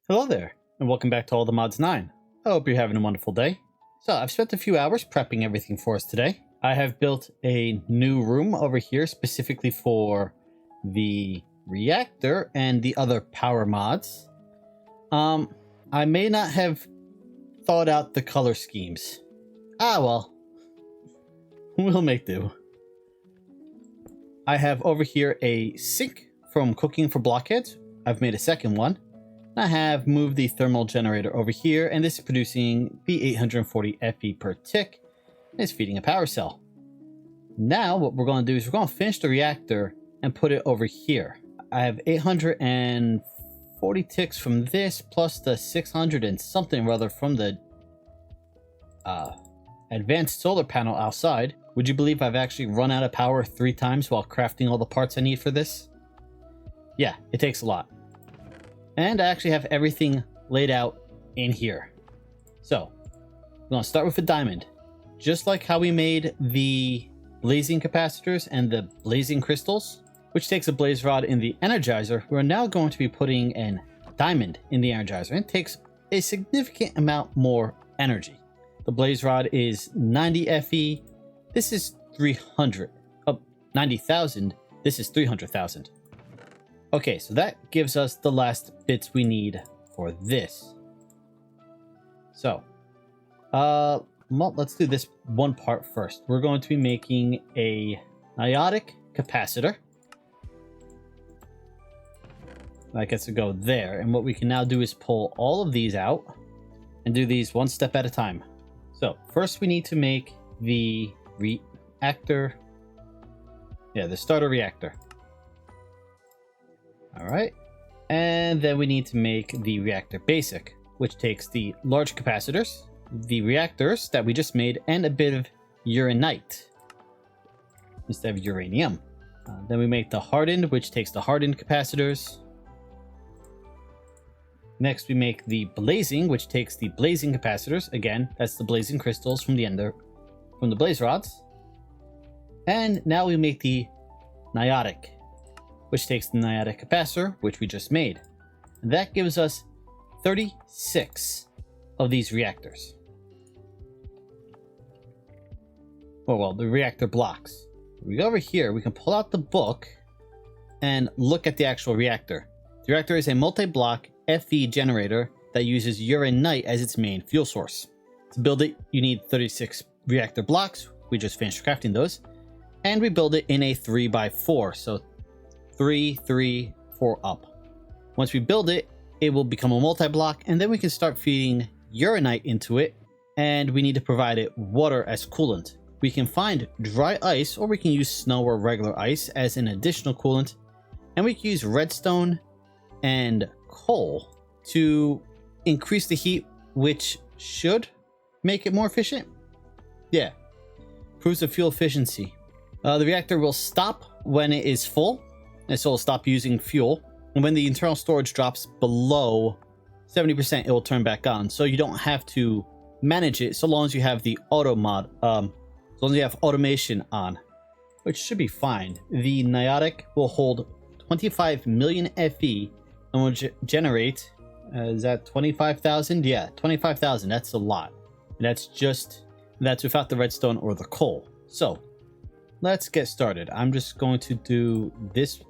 Hello there, and welcome back to All the Mods 9. I hope you're having a wonderful day. So I've spent a few hours prepping everything for us today. I have built a new room over here specifically for the reactor and the other power mods. I may not have thought out the color schemes. Well, we'll make do. I have over here a sink from cooking for blockheads. I've made a second one. I have moved the thermal generator over here, and this is producing the 840 FE per tick, and it's feeding a power cell. Now what we're going to do is we're going to finish the reactor and put it over here. I have 840 ticks from this, plus the 600 and something or other from the advanced solar panel outside. Would you believe I've actually run out of power 3 times while crafting all the parts I need for this? Yeah, it takes a lot. And I actually have everything laid out in here. So, we're going to start with a diamond. Just like how we made the blazing capacitors and the blazing crystals, which takes a blaze rod in the energizer, we're now going to be putting a diamond in the energizer. And it takes a significant amount more energy. The blaze rod is 90 FE. This is 300. 90,000. This is 300,000. Okay, so that gives us the last bits we need for this. So, well, let's do this one part first. We're going to be making a niotic capacitor. That gets to go there. And what we can now do is pull all of these out and do these one step at a time. So, first we need to make the reactor. Yeah, the starter reactor. Alright, and then we need to make the reactor basic, which takes the large capacitors, the reactors that we just made, and a bit of uranite instead of uranium. Then we make the hardened, which takes the hardened capacitors. Next we make the blazing, which takes the blazing capacitors. Again, that's the blazing crystals from the blaze rods. And now we make the niotic, which takes the niotic capacitor, which we just made. And that gives us 36 of these reactors. Well, the reactor blocks. We go over here, we can pull out the book and look at the actual reactor. The reactor is a multi-block FE generator that uses uranite as its main fuel source. To build it, you need 36 reactor blocks. We just finished crafting those. And we build it in a 3x4, so 3, 3, 4 up. Once we build it, it will become a multi-block, and then we can start feeding uranite into it, and we need to provide it water as coolant. We can find dry ice, or we can use snow or regular ice as an additional coolant, and we can use redstone and coal to increase the heat, which should make it more efficient. Yeah, improves the fuel efficiency. The reactor will stop when it is full, and so it'll stop using fuel. And when the internal storage drops below 70%, it will turn back on. So you don't have to manage it so long as you have the auto mod, so long as you have automation on, which should be fine. The niotic will hold 25 million FE and will generate, is that 25,000? Yeah, 25,000. That's a lot. And that's without the redstone or the coal. So let's get started. I'm just going to do this.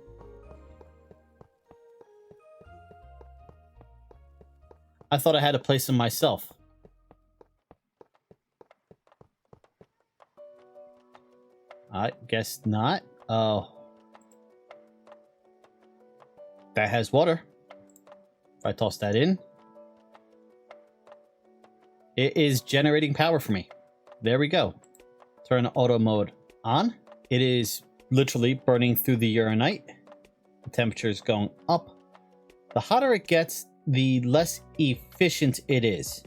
I thought I had to place them myself. I guess not. Oh. That has water. If I toss that in, it is generating power for me. There we go. Turn auto mode on. It is literally burning through the uranite. The temperature is going up. The hotter it gets, the less efficient it is.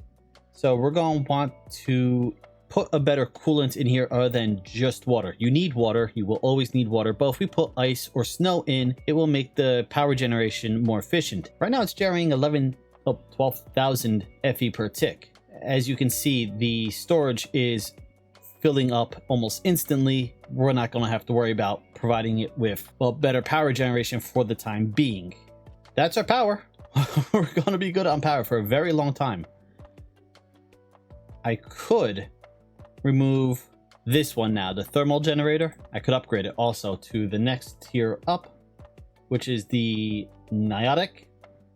So we're going to want to put a better coolant in here other than just water. You need water. You will always need water. But if we put ice or snow in, it will make the power generation more efficient. Right now it's generating 12,000 FE per tick. As you can see, the storage is filling up almost instantly. We're not going to have to worry about providing it with, well, better power generation for the time being. That's our power. we're going to be good on power for a very long time. I could remove this one now, the thermal generator. I could upgrade it also to the next tier up, which is the Niotic,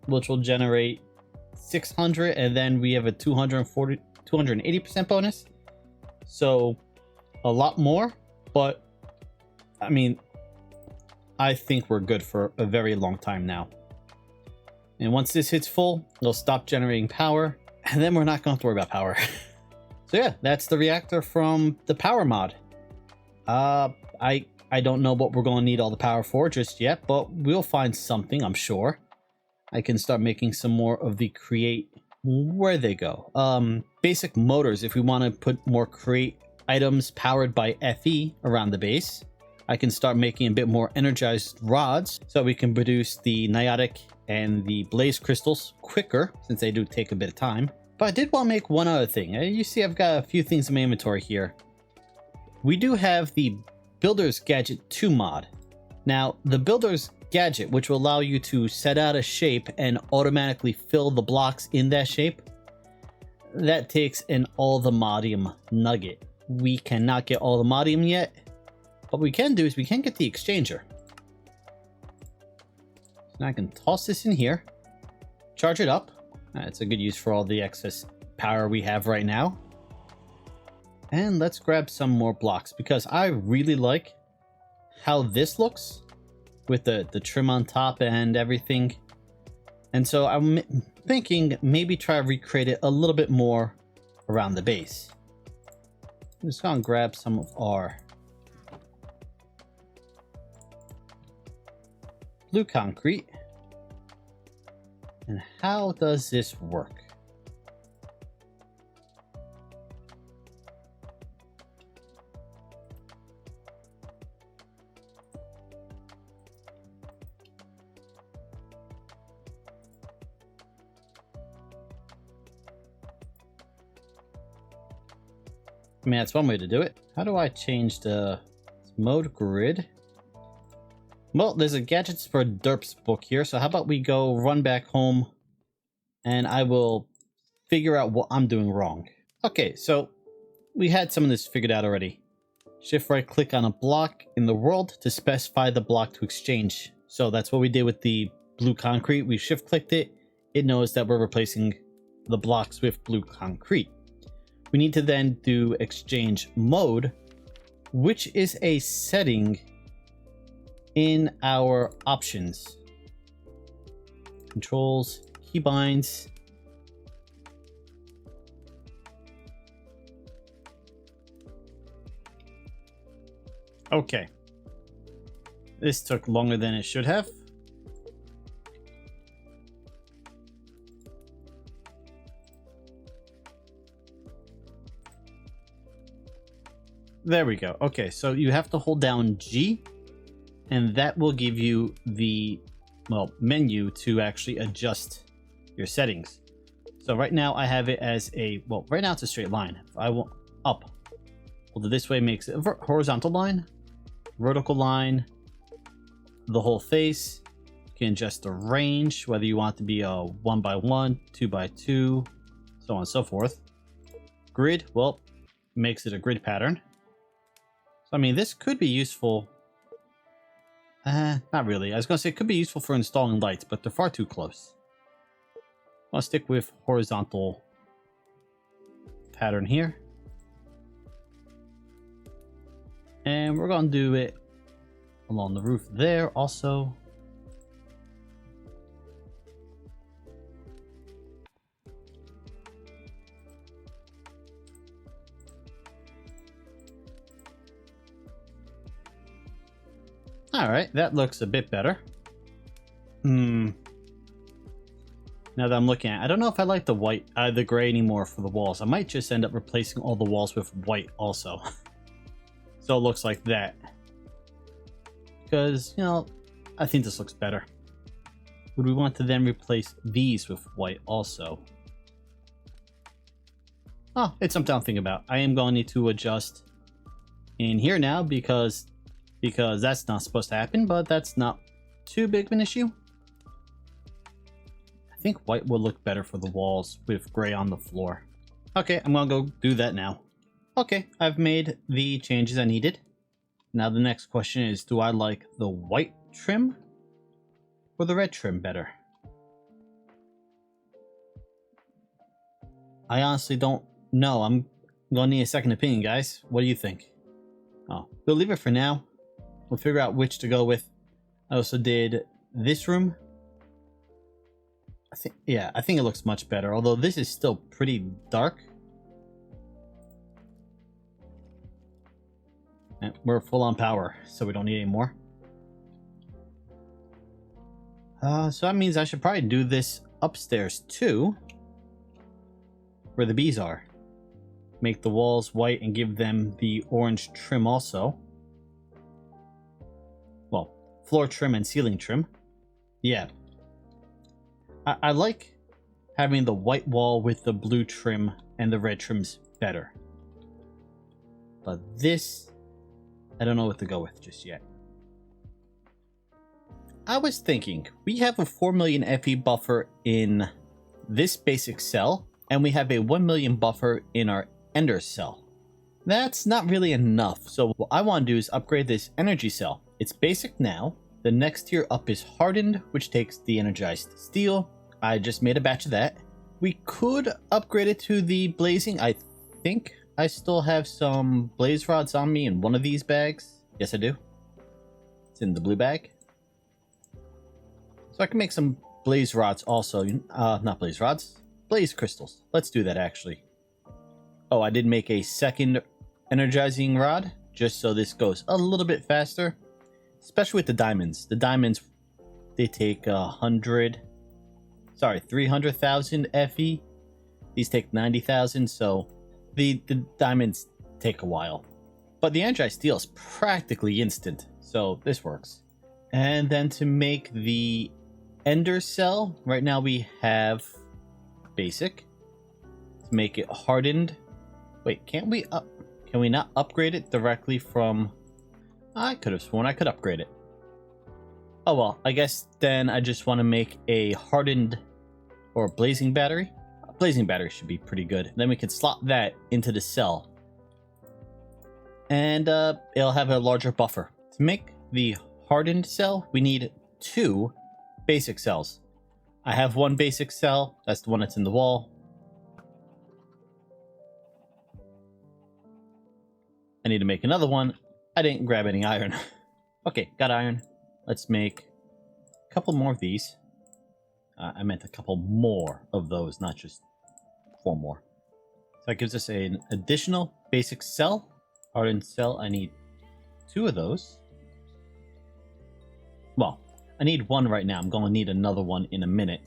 which will generate 600, and then we have a 280% bonus. So a lot more, but I mean, I think we're good for a very long time now. And once this hits full, it'll stop generating power, and then we're not going to have to worry about power. So yeah, that's the reactor from the power mod. I don't know what we're going to need all the power for just yet, but we'll find something, I'm sure. I can start making some more of the create. Where they go? Basic motors, if we want to put more create items powered by FE around the base. I can start making a bit more energized rods so we can produce the Niotic and the blaze crystals quicker, since they do take a bit of time. But I did want to make one other thing. You see I've got a few things in my inventory here. We do have the Builder's Gadget 2 mod. Now, the Builder's Gadget, which will allow you to set out a shape and automatically fill the blocks in that shape, that takes an all the modium nugget. We cannot get all the modium yet. What we can do is we can get the exchanger. So now I can toss this in here, charge it up. That's a good use for all the excess power we have right now. And let's grab some more blocks, because I really like how this looks with the trim on top and everything. And so I'm thinking maybe try to recreate it a little bit more around the base. I'm just gonna grab some of our blue concrete. And how does this work? I mean, that's one way to do it. How do I change the mode grid? Well, there's a Gadgets for Derps book here, so how about we go run back home and I will figure out what I'm doing wrong. Okay, so we had some of this figured out already. Shift right click on a block in the world to specify the block to exchange. So that's what we did with the blue concrete. We shift clicked it. It knows that we're replacing the blocks with blue concrete. We need to then do exchange mode, which is a setting in our options. Controls, keybinds. Okay. This took longer than it should have. There we go. Okay, so you have to hold down G, and that will give you the, well, menu to actually adjust your settings. So right now I have it as a, well, right now it's a straight line. If I want up, well, this way makes it a horizontal line, vertical line, the whole face. You can adjust the range, whether you want it to be a 1x1, 2x2, so on and so forth. Grid, well, makes it a grid pattern. I mean, this could be useful. Not really. I was going to say it could be useful for installing lights, but they're far too close. I'll stick with horizontal pattern here. And we're going to do it along the roof there also. All right, that looks a bit better. Now that I'm looking at it, I don't know if I like the white, the gray anymore for the walls. I might just end up replacing all the walls with white also. So it looks like that. Because, you know, I think this looks better. Would we want to then replace these with white also? Oh, it's something to think about. I am going to need to adjust in here now because that's not supposed to happen, but that's not too big of an issue. I think white will look better for the walls with gray on the floor. Okay, I'm gonna go do that now. Okay, I've made the changes I needed. Now the next question is, do I like the white trim or the red trim better? I honestly don't know. I'm gonna need a second opinion, guys. What do you think? Oh, we'll leave it for now. We'll figure out which to go with. I also did this room. I think it looks much better, although this is still pretty dark. And we're full on power, so we don't need any more. So that means I should probably do this upstairs too, where the bees are. Make the walls white and give them the orange trim also. Well, floor trim and ceiling trim. Yeah. I like having the white wall with the blue trim and the red trims better. But this, I don't know what to go with just yet. I was thinking, we have a 4 million FE buffer in this basic cell, and we have a 1 million buffer in our ender cell. That's not really enough, so what I want to do is upgrade this energy cell. It's basic now. The next tier up is hardened, which takes the energized steel. I just made a batch of that. We could upgrade it to the blazing. I think I still have some blaze rods on me in one of these bags. Yes, I do. It's in the blue bag. So I can make some blaze rods also. Not blaze rods. Blaze crystals. Let's do that actually. Oh, I did make a second energizing rod just so this goes a little bit faster. Especially with the diamonds. The diamonds, they take 300,000 FE. These take 90,000, so the diamonds take a while. But the energized steel is practically instant, so this works. And then to make the ender cell, right now we have basic. To make it hardened. Wait, can we not upgrade it directly from... I could have sworn I could upgrade it. Oh well, I guess then I just want to make a hardened or blazing battery. A blazing battery should be pretty good. Then we can slot that into the cell. And it'll have a larger buffer. To make the hardened cell, we need 2 basic cells. I have 1 basic cell. That's the one that's in the wall. I need to make another one. I didn't grab any iron. Okay, got iron. Let's make a couple more of these. I meant a couple more of those, not just 4 more. So that gives us an additional basic cell. Hardened cell, I need 2 of those. Well, I need 1 right now. I'm going to need another one in a minute.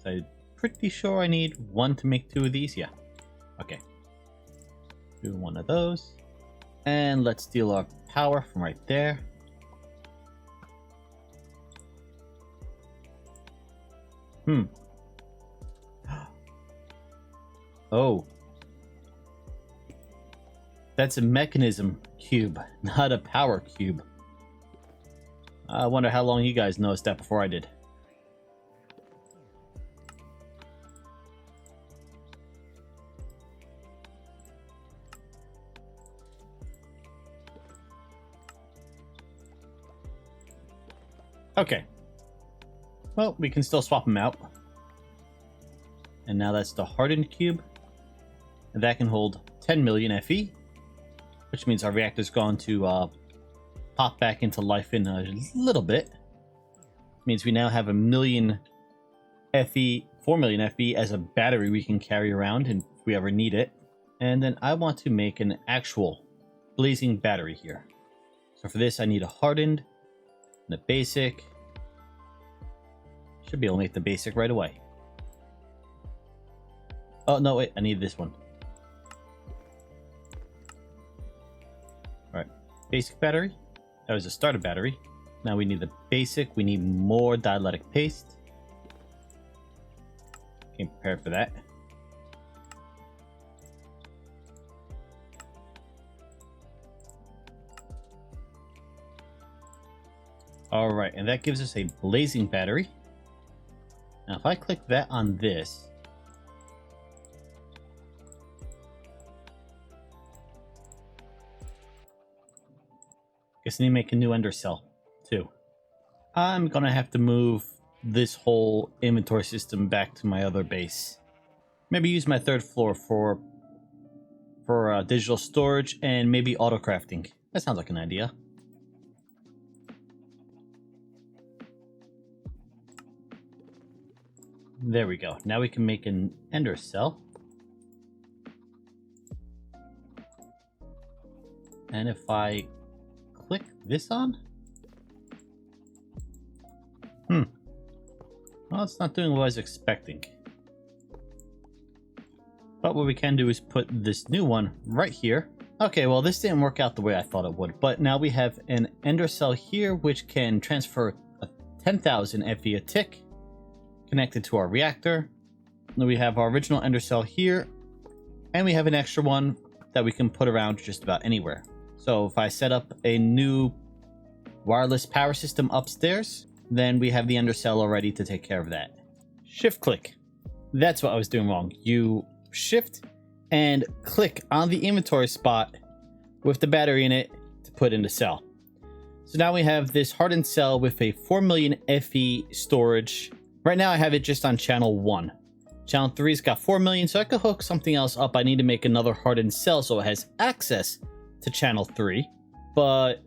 So I'm pretty sure I need 1 to make 2 of these. Yeah. Okay. Do 1 of those. And let's steal our power from right there. Oh. That's a mechanism cube, not a power cube. I wonder how long you guys noticed that before I did. Okay. Well, we can still swap them out. And now that's the hardened cube. And that can hold 10 million FE. Which means our reactor's going to pop back into life in a little bit. Means we now have 1 million FE, 4 million FE as a battery we can carry around if we ever need it. And then I want to make an actual blazing battery here. So for this I need a hardened and a basic. Should be able to make the basic right away. Oh, no, wait. I need this one. Alright. Basic battery. That was a starter battery. Now we need the basic. We need more dielectric paste. Came prepared for that. All right, and that gives us a blazing battery. Now, if I click that on this, guess I need to make a new ender cell too. I'm gonna have to move this whole inventory system back to my other base. Maybe use my third floor for digital storage and maybe auto crafting. That sounds like an idea. There we go. Now we can make an ender cell. And if I click this on, well, it's not doing what I was expecting. But what we can do is put this new one right here. Okay, well, this didn't work out the way I thought it would, but now we have an ender cell here which can transfer a 10,000 FE a tick connected to our reactor. Then we have our original ender cell here, and we have an extra one that we can put around just about anywhere. So if I set up a new wireless power system upstairs, then we have the ender cell already to take care of that. Shift click. That's what I was doing wrong. You shift and click on the inventory spot with the battery in it to put in the cell. So now we have this hardened cell with a 4 million FE storage. Right now I have it just on channel 1. Channel 3's got 4 million, so I could hook something else up. I need to make another hardened cell so it has access to channel 3. But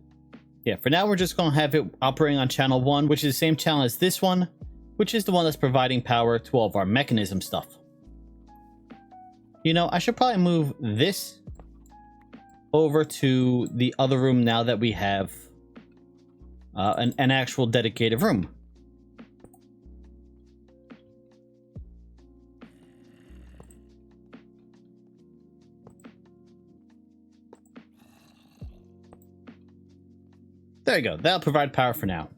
yeah, for now we're just going to have it operating on channel 1, which is the same channel as this one, which is the one that's providing power to all of our mechanism stuff. You know, I should probably move this over to the other room now that we have an actual dedicated room. There you go. That'll provide power for now.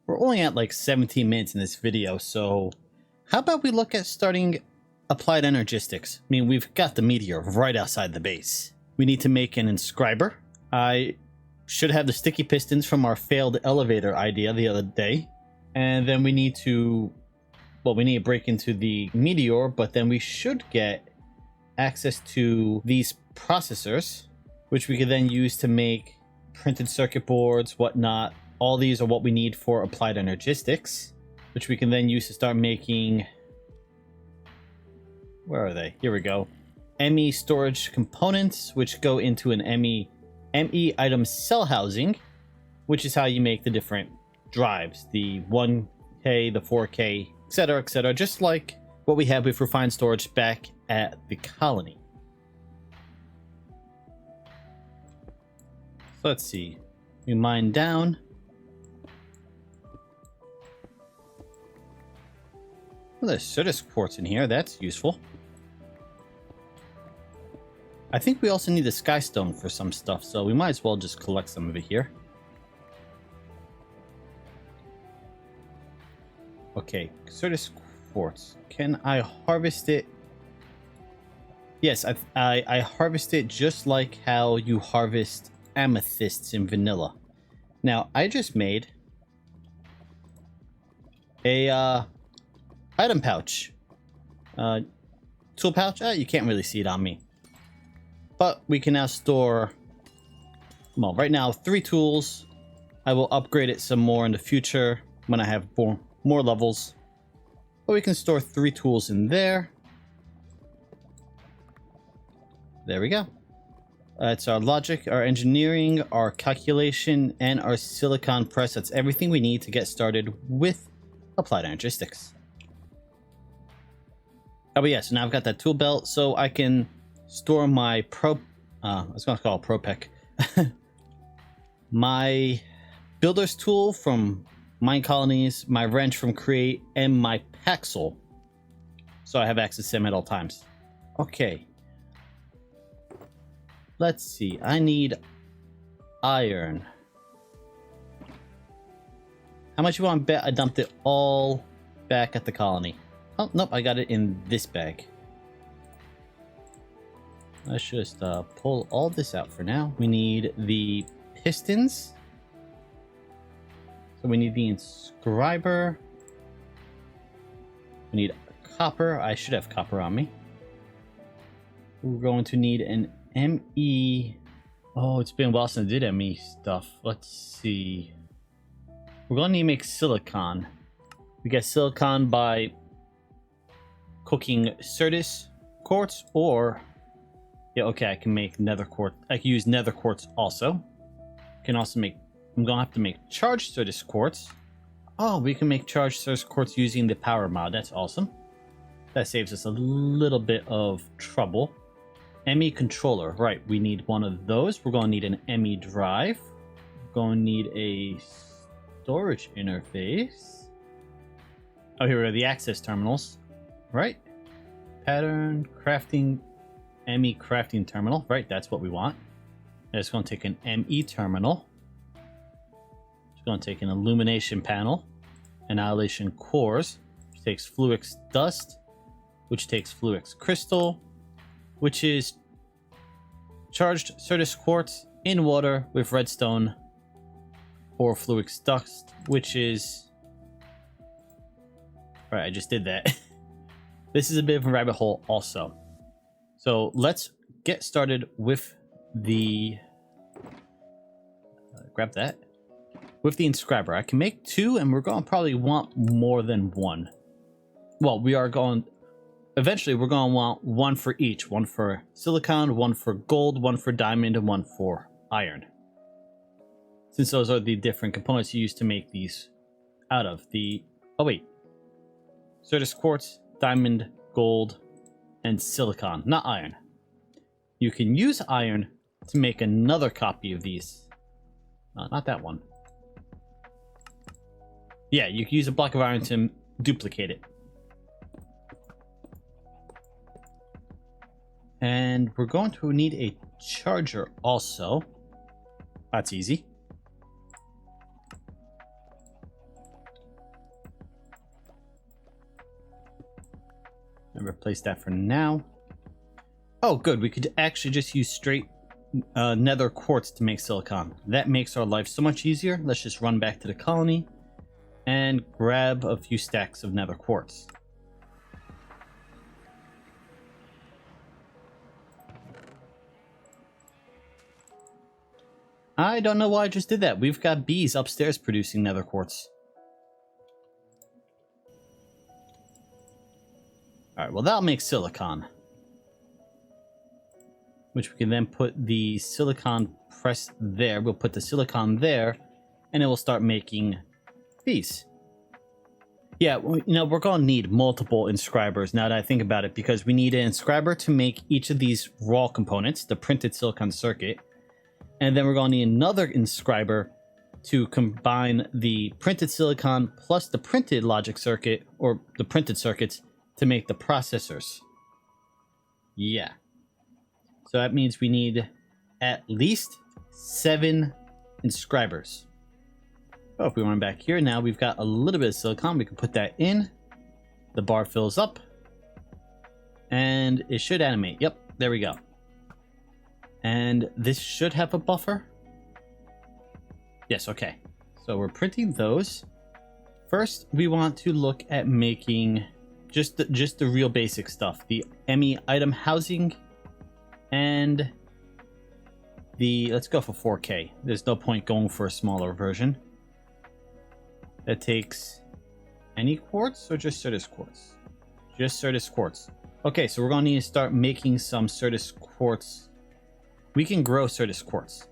We're only at like 17 minutes in this video, so how about we look at starting applied energistics? I mean, we've got the meteor right outside the base. We need to make an inscriber. I should have the sticky pistons from our failed elevator idea the other day. And then we need to, well, we need to break into the meteor, but then we should get access to these processors, which we could then use to make printed circuit boards, whatnot. All these are what we need for applied energistics, which we can then use to start making, where are they? Here we go. ME storage components, which go into an ME item cell housing, which is how you make the different drives, the 1K, the 4K, etc., just like what we have with refined storage back at the colony. So let's see. We mine down. Well, there's Surdis quartz in here. That's useful. I think we also need the skystone for some stuff, so we might as well just collect some of it here. Okay, Surdis quartz. Can I harvest it? Yes, I harvest it just like how you harvest amethysts in vanilla. Now, I just made a item pouch. Tool pouch? You can't really see it on me. But we can now store, well, right now 3 tools. I will upgrade it some more in the future when I have more levels. But we can store 3 tools in there. There we go. It's our logic, our engineering, our calculation, and our silicon press. That's everything we need to get started with applied energistics. Oh, but yeah, so now I've got that tool belt, so I can store my I was going to call it ProPec. My builder's tool from Mine Colonies, my wrench from Create, and my Paxel. So I have access to them at all times. Okay. Let's see. I need iron. How much you want to bet I dumped it all back at the colony? Oh, nope. I got it in this bag. Let's just pull all this out for now. We need the pistons. So we need the inscriber. We need copper. I should have copper on me. We're going to need an ME. Oh, it's been a while since I did ME stuff. Let's see. We're going to need to make silicon. We get silicon by cooking Certus quartz, or yeah, okay, I can make nether quartz. I can use nether quartz also. Can also make. I'm gonna have to make charged Certus quartz. Oh, we can make charged Certus quartz using the power mod. That's awesome. That saves us a little bit of trouble. ME controller, right? We need one of those. We're gonna need an ME drive. We're gonna need a storage interface. Oh, here we go. The access terminals, right? Pattern crafting, ME crafting terminal, right? That's what we want. And it's going to take an ME terminal. It's going to take an illumination panel, annihilation cores, which takes fluix dust, which takes fluix crystal, which is charged Certus quartz in water with redstone, or fluix dust, which is. All right, I just did that. This is a bit of a rabbit hole also. So let's get started with the... grab that. With the inscriber. I can make 2, and we're going to probably want more than 1. Well, we are going... Eventually, we're going to want 1 for each. 1 for silicon, 1 for gold, 1 for diamond, and 1 for iron. Since those are the different components you use to make these out of. The... Oh, wait. Certus quartz, diamond, gold, and silicon, not iron. You can use iron to make another copy of these. Not that one. Yeah, you can use a block of iron to duplicate it. And we're going to need a charger also. That's easy. And replace that for now. Oh, good. We could actually just use straight nether quartz to make silicon. That makes our life so much easier. Let's just run back to the colony and grab a few stacks of nether quartz. I don't know why I just did that. We've got bees upstairs producing nether quartz. Alright, well that'll make silicon. Which we can then put the silicon press there. We'll put the silicon there, and it will start making these. Yeah, well, you know, we're going to need multiple inscribers now that I think about it, because we need an inscriber to make each of these raw components, the printed silicon circuit. And then we're going to need another inscriber to combine the printed silicon plus the printed logic circuit, or the printed circuits, to make the processors. Yeah. So that means we need at least 7 inscribers. Oh, if we run back here, now we've got a little bit of silicon. We can put that in. The bar fills up. And it should animate. Yep, there we go. And this should have a buffer. Yes, okay. So we're printing those. First, we want to look at making just the real basic stuff. The ME item housing and the... Let's go for 4K. There's no point going for a smaller version. That takes any quartz or just Certus quartz? Just Certus quartz. Okay, so we're going to need to start making some Certus quartz. We can grow Certus quartz.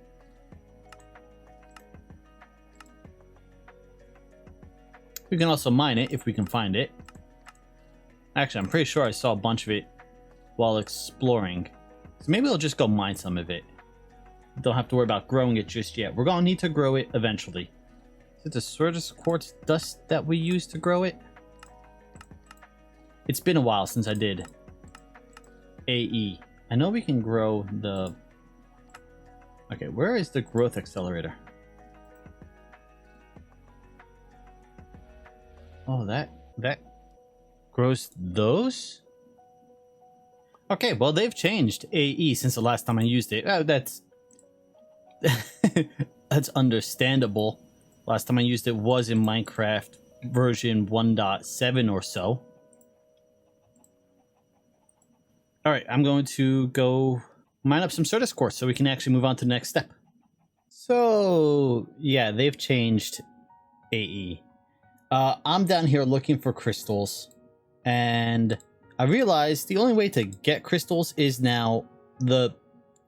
We can also mine it if we can find it. Actually, I'm pretty sure I saw a bunch of it while exploring. So maybe I'll just go mine some of it. Don't have to worry about growing it just yet. We're going to need to grow it eventually. Is it the Certus quartz dust that we use to grow it? It's been a while since I did AE. I know we can grow the... Okay, where is the growth accelerator? Oh, that grows those? Okay, well, they've changed AE since the last time I used it. Oh, that's... that's understandable. Last time I used it was in Minecraft version 1.7 or so. Alright, I'm going to go mine up some Certus Quartz so we can actually move on to the next step. So, yeah, they've changed AE. I'm down here looking for crystals, and I realized the only way to get crystals is now the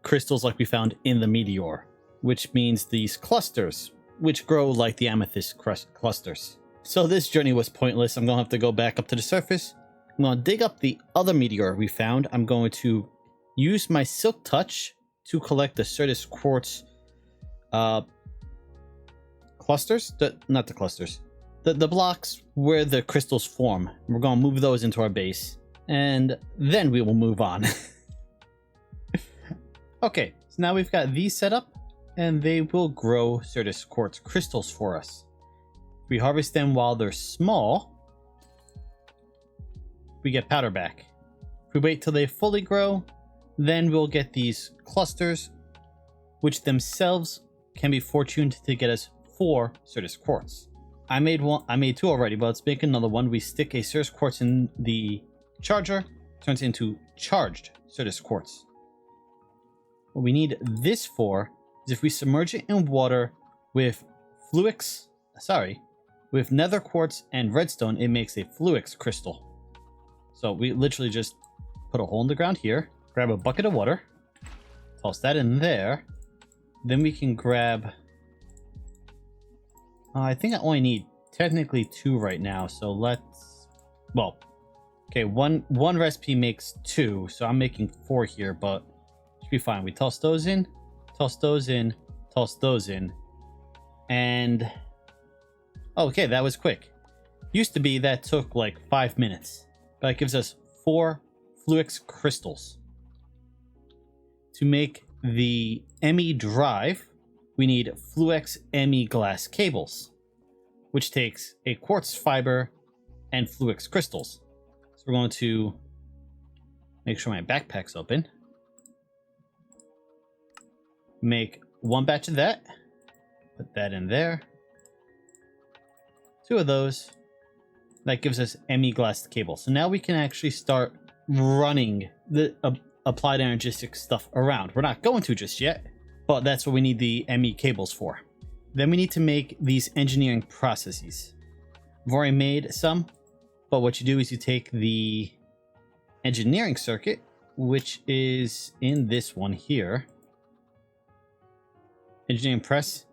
crystals like we found in the meteor, which means these clusters, which grow like the amethyst clusters. So this journey was pointless. I'm going to have to go back up to the surface. I'm going to dig up the other meteor we found. I'm going to use my Silk Touch to collect the Certus Quartz clusters. Not the clusters. The blocks where the crystals form. We're going to move those into our base, and then we will move on. Okay, so now we've got these set up, and they will grow Certus Quartz crystals for us. If we harvest them while they're small, we get powder back. If we wait till they fully grow, then we'll get these clusters, which themselves can be fortuned to get us 4 Certus Quartz. I made 2 already, but let's make another one. We stick a Certus Quartz in the charger, turns into charged Certus Quartz. What we need this for is if we submerge it in water with with nether quartz and redstone, it makes a fluix crystal. So we literally just put a hole in the ground here, grab a bucket of water, toss that in there. Then we can grab, I think I only need technically 2 right now. So let's, well, okay, one recipe makes 2. So I'm making 4 here, but should be fine. We toss those in, toss those in, toss those in. And, okay, that was quick. Used to be that took like 5 minutes. But it gives us 4 fluix crystals. To make the ME drive, we need fluix ME glass cables, which takes a quartz fiber and fluix crystals. So we're going to make sure my backpack's open. Make 1 batch of that. Put that in there. 2 of those. That gives us ME glass cable. So now we can actually start running the applied energistic stuff around. We're not going to just yet, but that's what we need the ME cables for. Then we need to make these engineering processes. I've already made some, but what you do is you take the engineering circuit, which is in this one here. Engineering press,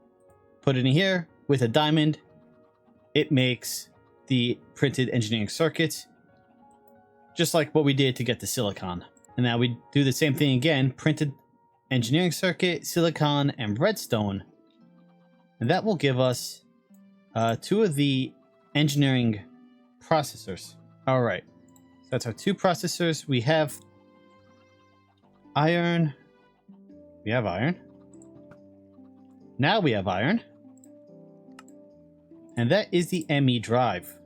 put it in here with a diamond. It makes the printed engineering circuit, just like what we did to get the silicon. And now we do the same thing again, printed engineering circuit, silicon, and redstone. And that will give us 2 of the engineering processors. All right, so that's our 2 processors. We have iron. We have iron. Now we have iron. And that is the ME drive.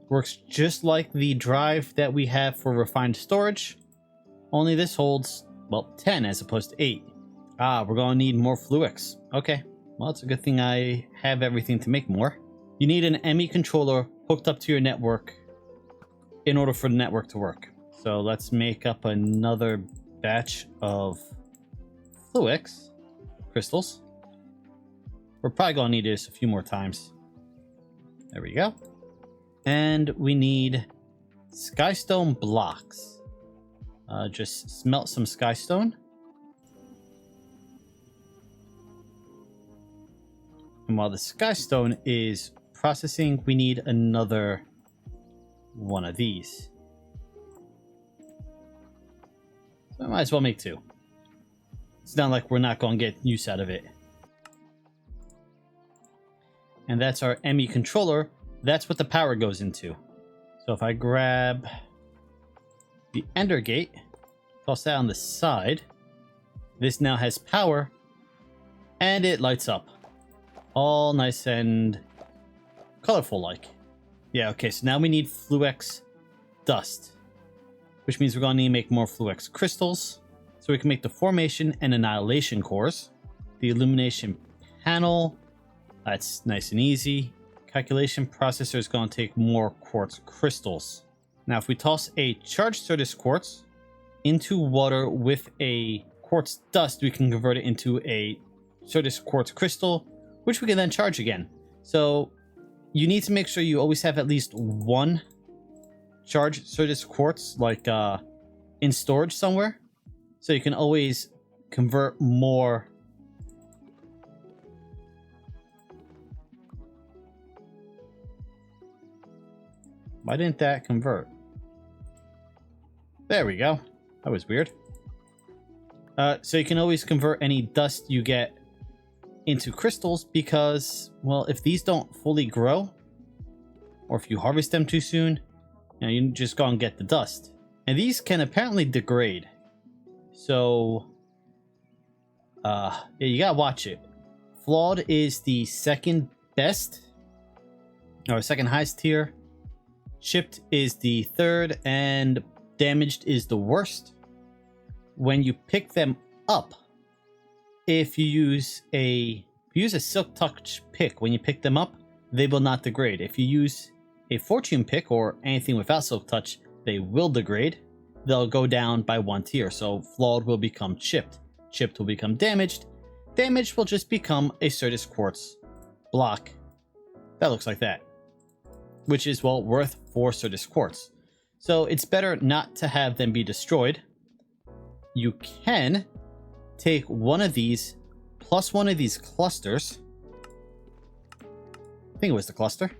Works just like the drive that we have for refined storage. Only this holds, well, 10 as opposed to 8. We're going to need more fluix. Okay, well, it's a good thing I have everything to make more. You need an ME controller hooked up to your network in order for the network to work. So let's make up another batch of fluix crystals. We're probably going to need this a few more times. There we go. And we need skystone blocks. Just smelt some skystone. And while the skystone is processing, we need another one of these. So I might as well make 2. It's not like we're not going to get use out of it. And that's our ME controller. That's what the power goes into. So if I grab the Ender Gate, toss that on the side, this now has power, and it lights up. All nice and colorful like. Yeah, okay, so now we need fluix dust, which means we're going to need to make more fluix crystals, so we can make the formation and annihilation cores, the illumination panel, That's nice and easy. Calculation processor is going to take more quartz crystals. Now, if we toss a charged Certus quartz into water with a quartz dust, we can convert it into a Certus quartz crystal, which we can then charge again. So you need to make sure you always have at least one charged Certus quartz, like in storage somewhere, so you can always convert more. Why didn't that convert? There we go. That was weird. So you can always convert any dust you get into crystals because, well, if these don't fully grow, or if you harvest them too soon, you know, you just go and get the dust. And these can apparently degrade. So, yeah, you gotta watch it. Flawed is the second best, or second highest tier. Chipped is the third, and damaged is the worst. When you pick them up, if you use a silk touch pick, when you pick them up, they will not degrade. If you use a fortune pick or anything without silk touch, they will degrade. They'll go down by one tier. So flawed will become chipped. Chipped will become damaged. Damaged will just become a Certus quartz block that looks like that, which is, well, worth 4 Certus quartz. So it's better not to have them be destroyed. You can take one of these plus one of these clusters. I think it was the cluster.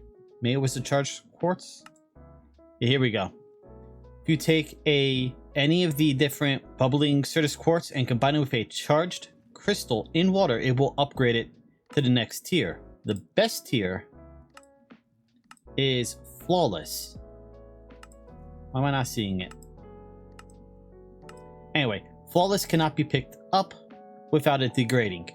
Maybe it was the charged quartz. Yeah, here we go. If you take any of the different bubbling Certus quartz and combine it with a charged crystal in water, it will upgrade it to the next tier. The best tier is flawless. Why am I not seeing it? Anyway, flawless cannot be picked up without it degrading.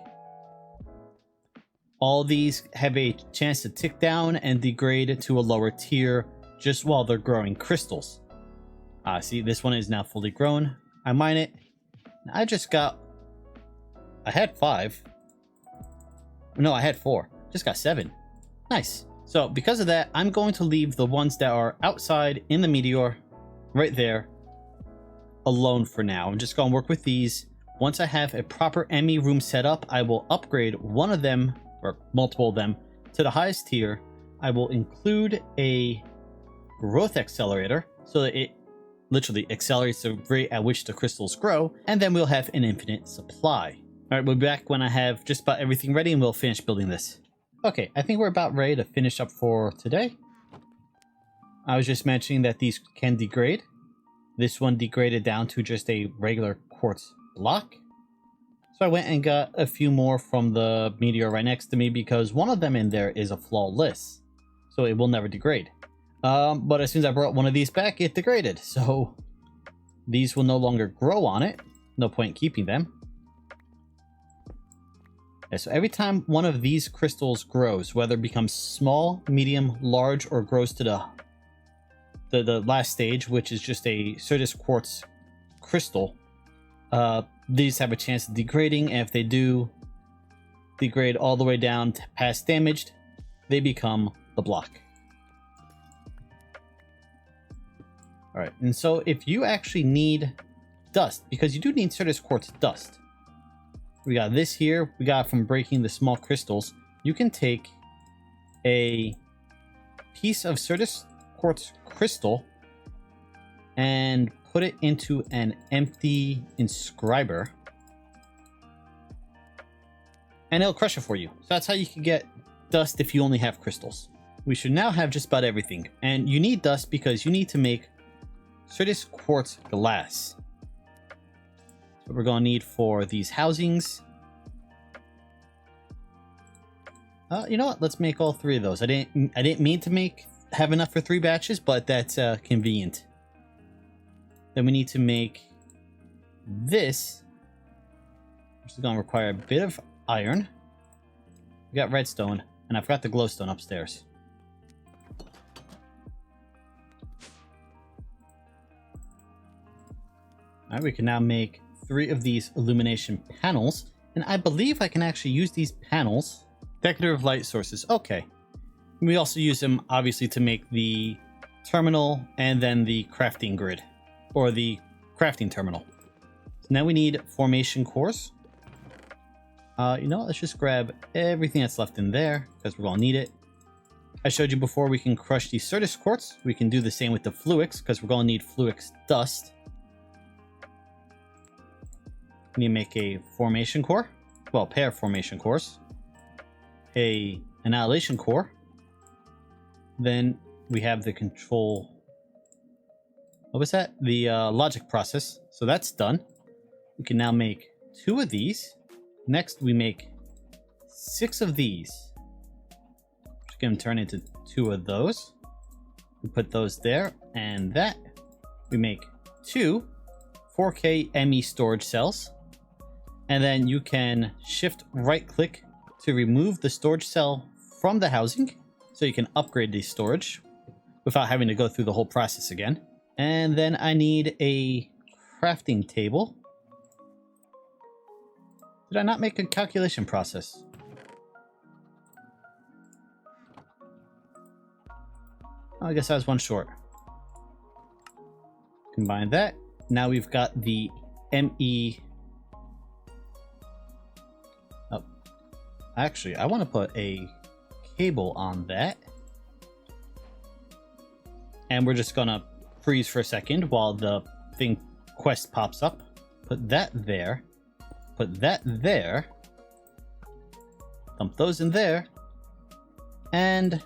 All these have a chance to tick down and degrade to a lower tier just while they're growing crystals. See, this one is now fully grown. I mine it. I had 5. No, I had 4. Just got 7. Nice. So because of that, I'm going to leave the ones that are outside in the meteor right there alone for now. I'm just going to work with these. Once I have a proper ME room set up, I will upgrade one of them, or multiple of them, to the highest tier. I will include a growth accelerator so that it literally accelerates the rate at which the crystals grow, and then we'll have an infinite supply. Alright, we'll be back when I have just about everything ready and we'll finish building this. Okay, I think we're about ready to finish up for today. I was just mentioning that these can degrade. This one degraded down to just a regular quartz block. So I went and got a few more from the meteor right next to me because one of them in there is a flawless. So it will never degrade. But as soon as I brought one of these back, it degraded. So these will no longer grow on it. No point keeping them. Yeah, so every time one of these crystals grows, whether it becomes small, medium, large, or grows to the last stage, which is just a Certus quartz crystal, these have a chance of degrading, and if they do degrade all the way down to past damaged, they become the block. Alright, and so if you actually need dust, because you do need Certus quartz dust, we got this here, we got from breaking the small crystals. You can take a piece of Certus quartz crystal and put it into an empty inscriber, and it'll crush it for you. So that's how you can get dust if you only have crystals. We should now have just about everything, and you need dust because you need to make Certus quartz glass. What we're gonna need for these housings. You know what? Let's make all 3 of those. I didn't mean to have enough for 3 batches, but that's convenient. Then we need to make this, which is gonna require a bit of iron. We got redstone, and I forgot the glowstone upstairs. Alright, we can now make 3 of these illumination panels, and I believe I can actually use these panels Decorative light sources. Okay. We also use them, obviously, to make the terminal and then the crafting grid. Or the crafting terminal. So now we need formation cores. You know what? Let's just grab everything that's left in there, because we're going to need it. I showed you before we can crush the Certus Quartz. We can do the same with the Fluix, because we're going to need Fluix dust. We need to make a formation core. Well, pair of formation cores. A annihilation core. Then we have the control... What was that? The logic process. So that's done. We can now make 2 of these. Next, we make 6 of these. Just going to turn into 2 of those. We put those there, and that. We make 2 4K ME storage cells. And then you can shift right-click to remove the storage cell from the housing, so you can upgrade the storage without having to go through the whole process again. And then I need a crafting table. Did I not make a calculation process? Oh, I guess I was one short. Combine that. Now we've got the ME. Oh, actually, I want to put a cable on that. And we're just gonna freeze for a second while the thing quest pops up. Put that there. Put that there. Dump those in there. And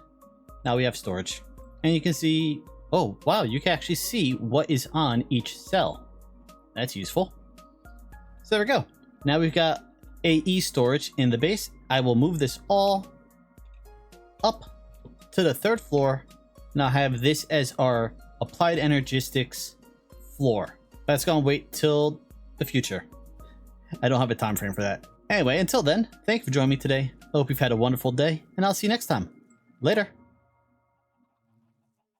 now we have storage. And you can see, oh wow, you can actually see what is on each cell. That's useful. So there we go. Now we've got AE storage in the base. I will move this all up to the 3rd floor. Now have this as our applied energistics floor. That's gonna wait till the future. I don't have a time frame for that. Anyway, until then, thank you for joining me today. I hope you've had a wonderful day, and I'll see you next time. Later.